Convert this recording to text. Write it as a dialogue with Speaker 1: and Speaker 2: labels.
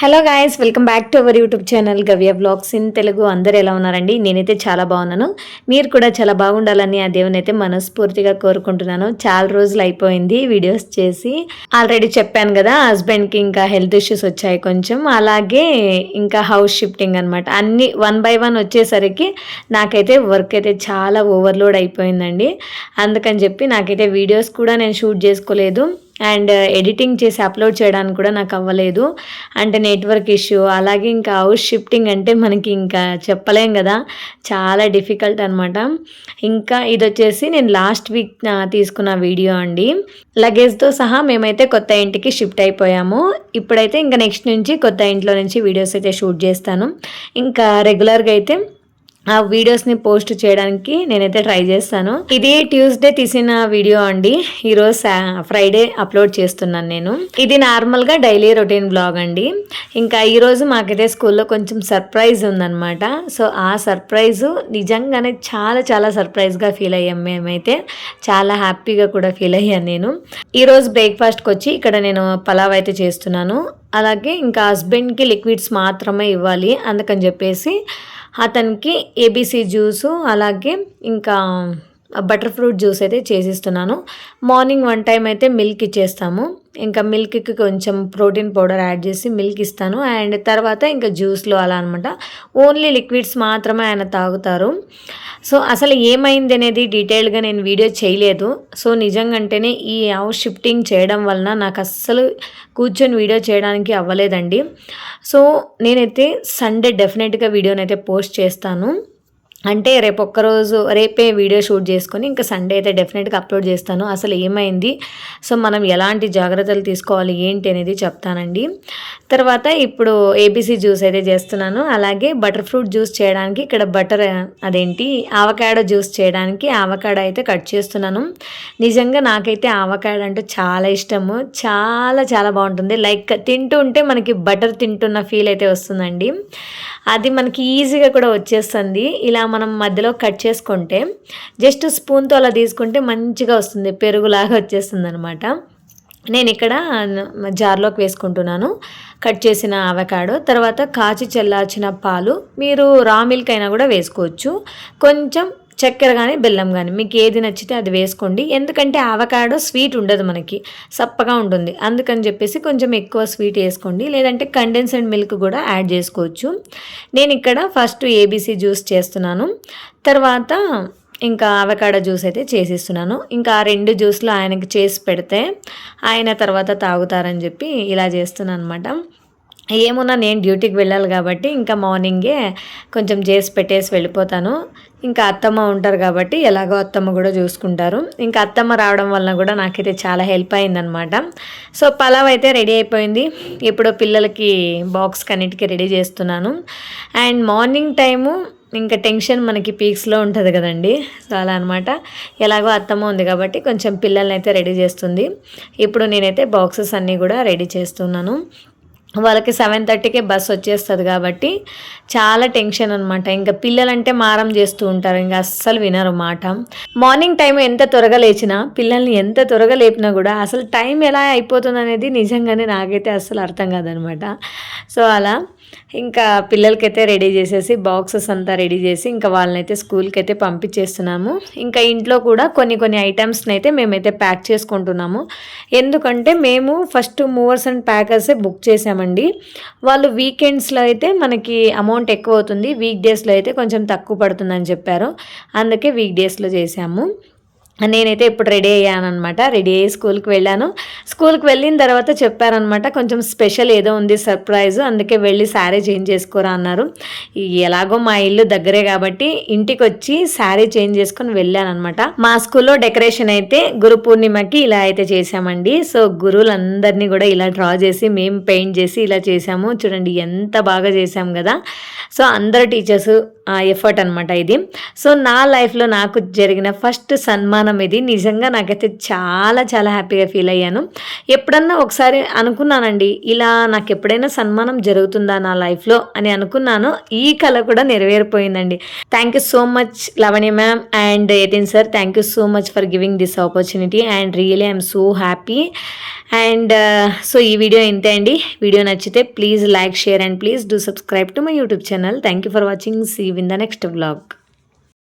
Speaker 1: Hello guys, welcome back to our YouTube channel గవ్య vlogs in Telugu. అందరూ ఎలా ఉన్నారండి? నేనైతే చాలా బాగున్నాను. మీరు కూడా చాలా బాగుండాలని ఆ దేవుని అయితే మనస్ఫూర్తిగా కోరుకుంటున్నాను. చాలా రోజులు అయిపోయింది వీడియోస్ చేసి. ఆల్రెడీ చెప్పాను కదా, హస్బెండ్కి ఇంకా హెల్త్ ఇష్యూస్ వచ్చాయి కొంచెం, అలాగే ఇంకా హౌస్ షిఫ్టింగ్ అనమాట. అన్నీ 1 by 1 వచ్చేసరికి నాకైతే వర్క్ అయితే చాలా ఓవర్లోడ్ అయిపోయిందండి. అందుకని చెప్పి నాకైతే వీడియోస్ కూడా నేను షూట్ చేసుకోలేదు అండ్ ఎడిటింగ్ చేసి అప్లోడ్ చేయడానికి కూడా నాకు అవ్వలేదు. అంటే నెట్వర్క్ ఇష్యూ, అలాగే ఇంకా హౌస్ షిఫ్టింగ్ అంటే మనకి ఇంకా చెప్పలేం కదా, చాలా డిఫికల్ట్ అనమాట. ఇంకా ఇది వచ్చేసి నేను లాస్ట్ వీక్ తీసుకున్న వీడియో అండి. లగేజ్తో సహా మేమైతే కొత్త ఇంటికి షిఫ్ట్ అయిపోయాము. ఇప్పుడైతే ఇంకా నెక్స్ట్ నుంచి కొత్త ఇంట్లో నుంచి వీడియోస్ అయితే షూట్ చేస్తాను. ఇంకా రెగ్యులర్గా అయితే ఆ వీడియోస్ని పోస్ట్ చేయడానికి నేనైతే ట్రై చేస్తాను. ఇది ట్యూస్డే తీసిన వీడియో అండి. ఈరోజు ఫ్రైడే అప్లోడ్ చేస్తున్నాను నేను. ఇది నార్మల్గా డైలీ రొటీన్ బ్లాగ్ అండి. ఇంకా ఈరోజు మాకైతే స్కూల్లో కొంచెం సర్ప్రైజ్ ఉందన్నమాట. సో ఆ సర్ప్రైజు నిజంగానే చాలా చాలా సర్ప్రైజ్గా ఫీల్ అయ్యాం మేమైతే. చాలా హ్యాపీగా కూడా ఫీల్ అయ్యాను నేను. ఈరోజు బ్రేక్ఫాస్ట్కి వచ్చి ఇక్కడ నేను పలావ్ అయితే చేస్తున్నాను. అలాగే ఇంకా హస్బెండ్కి లిక్విడ్స్ మాత్రమే ఇవ్వాలి, అందుకని చెప్పేసి అతనికి ఏబీసీ జ్యూసు అలాగే ఇంకా బటర్ ఫ్రూట్ జ్యూస్ అయితే చేసిస్తున్నాను. మార్నింగ్ 1 టైం అయితే మిల్క్ ఇచ్చేస్తాము. ఇంకా మిల్క్కి కొంచెం ప్రోటీన్ పౌడర్ యాడ్ చేసి మిల్క్ ఇస్తాను. అండ్ తర్వాత ఇంకా జ్యూస్లో అలా అనమాట. ఓన్లీ లిక్విడ్స్ మాత్రమే ఆయన తాగుతారు. సో అసలు ఏమైంది అనేది డీటెయిల్గా నేను వీడియో చేయలేదు. సో నిజంగానే ఈ హౌస్ షిఫ్టింగ్ చేయడం వలన నాకు అస్సలు కూర్చొని వీడియో చేయడానికి అవ్వలేదండి. సో నేనైతే సండే డెఫినెట్గా వీడియోనైతే పోస్ట్ చేస్తాను. అంటే రేపే వీడియో షూట్ చేసుకొని ఇంకా సండే అయితే డెఫినెట్గా అప్లోడ్ చేస్తాను. అసలు ఏమైంది, సో మనం ఎలాంటి జాగ్రత్తలు తీసుకోవాలి ఏంటి అనేది చెప్తానండి. తర్వాత ఇప్పుడు ఏబీసీ జ్యూస్ అయితే చేస్తున్నాను. అలాగే బటర్ ఫ్రూట్ జ్యూస్ చేయడానికి ఇక్కడ ఆవకాడో జ్యూస్ చేయడానికి ఆవకాడో అయితే కట్ చేస్తున్నాను. నిజంగా నాకైతే ఆవకాడో అంటే చాలా ఇష్టము. చాలా చాలా బాగుంటుంది. లైక్ తింటూ ఉంటే మనకి బటర్ తింటున్న ఫీల్ అయితే వస్తుందండి. అది మనకి ఈజీగా కూడా వచ్చేస్తుంది. ఇలా మనం మధ్యలో కట్ చేసుకుంటే జస్ట్ స్పూన్తో అలా తీసుకుంటే మంచిగా వస్తుంది, పెరుగులాగా వచ్చేస్తుంది అనమాట. నేను ఇక్కడ జార్లోకి వేసుకుంటున్నాను కట్ చేసిన అవకాడో. తర్వాత కాచి చల్లార్చిన పాలు, మీరు రా మిల్క్ అయినా కూడా వేసుకోవచ్చు. కొంచెం చక్కెర కానీ బెల్లం కానీ మీకు ఏది నచ్చితే అది వేసుకోండి. ఎందుకంటే ఆవకాడో స్వీట్ ఉండదు, మనకి సప్పగా ఉంటుంది. అందుకని చెప్పేసి కొంచెం ఎక్కువ స్వీట్ వేసుకోండి. లేదంటే కండెన్స్డ్ మిల్క్ కూడా యాడ్ చేసుకోవచ్చు. నేను ఇక్కడ ఫస్ట్ ఏబీసీ జ్యూస్ చేస్తున్నాను. తర్వాత ఇంకా అవకాడో జ్యూస్ అయితే చేసిస్తున్నాను. ఇంకా ఆ 2 జ్యూస్లు ఆయనకి చేసి పెడితే ఆయన తర్వాత తాగుతారని చెప్పి ఇలా చేస్తున్నాను అనమాట. ఏమున్నా నేను డ్యూటీకి వెళ్ళాలి కాబట్టి ఇంకా మార్నింగే కొంచెం చేసి పెట్టేసి వెళ్ళిపోతాను. ఇంకా అత్తమ్మ ఉంటారు కాబట్టి ఎలాగో అత్తమ్మ కూడా చూసుకుంటారు. ఇంకా అత్తమ్మ రావడం వలన కూడా నాకైతే చాలా హెల్ప్ అయిందనమాట. సో పలావ్ అయితే రెడీ అయిపోయింది. ఇప్పుడు పిల్లలకి బాక్స్ కన్నిటికీ రెడీ చేస్తున్నాను. అండ్ మార్నింగ్ టైము ఇంకా టెన్షన్ మనకి పీక్స్లో ఉంటుంది కదండి. సో అలా అనమాట. ఎలాగో అత్తమ్మ ఉంది కాబట్టి కొంచెం పిల్లల్ని అయితే రెడీ చేస్తుంది. ఇప్పుడు నేనైతే బాక్సెస్ అన్నీ కూడా రెడీ చేస్తున్నాను. వాళ్ళకి 7:30కే బస్ వచ్చేస్తుంది కాబట్టి చాలా టెన్షన్ అనమాట. ఇంకా పిల్లలంటే మారం చేస్తూ ఉంటారు, ఇంకా అస్సలు వినరు మాట. మార్నింగ్ టైం ఎంత త్వరగా లేచినా, పిల్లల్ని ఎంత త్వరగా లేపినా కూడా అసలు టైం ఎలా అయిపోతుంది అనేది నిజంగానే నాకైతే అస్సలు అర్థం కాదనమాట. సో అలా ఇంకా పిల్లలకైతే రెడీ చేసేసి బాక్సెస్ అంతా రెడీ చేసి ఇంకా వాళ్ళనైతే స్కూల్కి అయితే పంపించేస్తున్నాము. ఇంకా ఇంట్లో కూడా కొన్ని ఐటమ్స్ని అయితే మేమైతే ప్యాక్ చేసుకుంటున్నాము. ఎందుకంటే మేము ఫస్ట్ మూవర్స్ అండ్ ప్యాకర్సే బుక్ చేసామండి. వాళ్ళు వీకెండ్స్లో అయితే మనకి అమౌంట్ ఎక్కువ అవుతుంది, వీక్ డేస్లో అయితే కొంచెం తక్కువ పడుతుందని చెప్పారు. అందుకే వీక్ డేస్లో చేసాము. నేనైతే ఇప్పుడు రెడీ అయ్యానమాట. రెడీ అయ్యి స్కూల్కి వెళ్ళాను. స్కూల్కి వెళ్ళిన తర్వాత చెప్పారనమాట, కొంచెం స్పెషల్ ఏదో ఉంది సర్ప్రైజ్, అందుకే వెళ్ళి శారీ చేంజ్ చేసుకోరా అన్నారు. ఎలాగో మా ఇల్లు దగ్గరే కాబట్టి ఇంటికి వచ్చి శారీ చేంజ్ చేసుకొని వెళ్ళానమాట. మా స్కూల్లో డెకరేషన్ అయితే గురు పూర్ణిమకి ఇలా అయితే చేసామండి. సో గురువులందరినీ కూడా ఇలా డ్రా చేసి మేము పెయింట్ చేసి ఇలా చేసాము. చూడండి ఎంత బాగా చేసాము కదా. సో అందరు టీచర్స్ ఎఫర్ట్ అనమాట ఇది. సో నా లైఫ్లో నాకు జరిగిన ఫస్ట్ సన్మానం ఇది. నిజంగా నాకైతే చాలా చాలా హ్యాపీగా ఫీల్ అయ్యాను. ఎప్పుడన్నా ఒకసారి అనుకున్నానండి, ఇలా నాకు ఎప్పుడైనా సన్మానం జరుగుతుందా నా లైఫ్లో అని అనుకున్నాను. ఈ కళ కూడా నెరవేరిపోయిందండి. Thank you so much Lavanya ma'am and 18 sir, thank you so much for giving this opportunity and really I'm so happy. And so ఈ వీడియో ఇంతే అండి. వీడియో నచ్చితే please like, share and please do subscribe to my YouTube channel. Thank you for watching. See you in the next vlog.